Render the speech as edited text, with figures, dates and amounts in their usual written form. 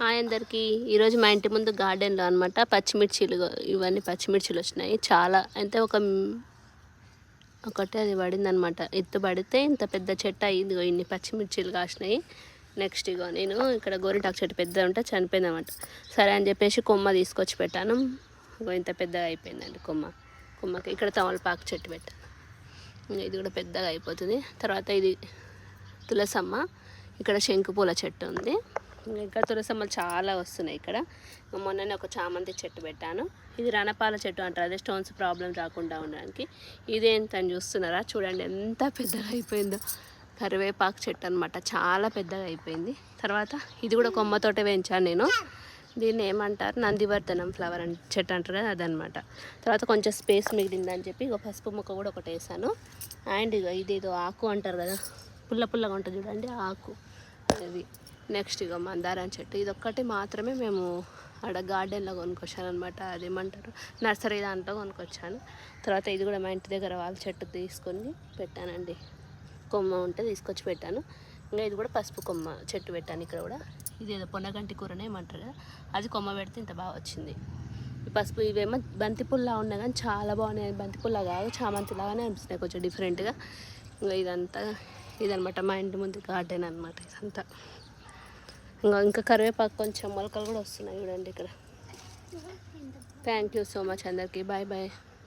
Hi అందరికీ. ఈరోజు మా ఇంటి ముందు గార్డెన్లో అనమాట పచ్చిమిర్చీలు, ఇవన్నీ పచ్చిమిర్చీలు వచ్చినాయి చాలా. అంటే ఒకటే అది పడిందనమాట. ఎత్తు పడితే ఇంత పెద్ద చెట్టు అయ్యింది. ఇన్ని పచ్చిమిర్చీలు కాసినాయి. నెక్స్ట్ నేను ఇక్కడ గోరింటాకు చెట్టు పెద్ద ఉంటే చనిపోయింది అనమాట. సరే అని చెప్పేసి కొమ్మ తీసుకొచ్చి పెట్టాను. ఇంత పెద్దగా అయిపోయిందండి కొమ్మకి. ఇక్కడ తమలపాకు చెట్టు పెట్టాను. ఇది కూడా పెద్దగా అయిపోతుంది. తర్వాత ఇది తులసమ్మ. ఇక్కడ శంకుపూల చెట్టు ఉంది. ఇంకా తులసమ్మలు చాలా వస్తున్నాయి ఇక్కడ. మొన్ననే ఒక చామంతి చెట్టు పెట్టాను. ఇది రణపాల చెట్టు అంటారు, అదే స్టోన్స్ ప్రాబ్లం రాకుండా ఉండడానికి. ఇదేంటని చూస్తున్నారా, చూడండి ఎంత పెద్దగా అయిపోయిందో. కరివేపాకు చెట్టు అనమాట, చాలా పెద్దగా అయిపోయింది. తర్వాత ఇది కూడా కొమ్మతోటే వేయించాను నేను. దీన్ని ఏమంటారు, నందివర్ధనం ఫ్లవర్ చెట్టు అంటారు కదా, అదనమాట. తర్వాత కొంచెం స్పేస్ మిగిలిందని చెప్పి ఇక పసుపు ముక్క కూడా ఒకటి వేసాను. అండ్ ఇక ఇదేదో ఆకు అంటారు కదా, పుల్లగా ఉంటుంది చూడండి ఆకు, అది. నెక్స్ట్ ఇక మందారం చెట్టు. ఇది ఒక్కటి మాత్రమే మేము ఆడ గార్డెన్లో కొనుక్కొచ్చాను అనమాట. అదేమంటారు, నర్సరీ దాంట్లో కొనుక్కొచ్చాను. తర్వాత ఇది కూడా మా ఇంటి దగ్గర వాళ్ళ చెట్టు తీసుకొని పెట్టానండి. కొమ్మ ఉంటే తీసుకొచ్చి పెట్టాను. ఇంకా ఇది కూడా పసుపు కొమ్మ చెట్టు పెట్టాను ఇక్కడ కూడా. ఇది ఏదో పొన్నగంటి కూరనే ఏమంటారు కదా, అది కొమ్మ పెడితే ఇంత బాగా వచ్చింది. ఈ పసుపు ఇవేమో బంతిపుల్లా ఉన్నాయి కానీ చాలా బాగున్నాయి. బంతిపుల్లా కాదు, చామంతిలాగానే అనిపిస్తున్నాయి కొంచెం డిఫరెంట్గా. ఇంకా ఇదనమాట మా ఇంటి ముందు గార్డెన్ అనమాట ఇదంతా. ఇంకా కరివేపాకు కొంచెం మొలకలు కూడా వస్తున్నాయి చూడండి ఇక్కడ. థ్యాంక్ యూ సో మచ్ అందరికీ. Bye bye.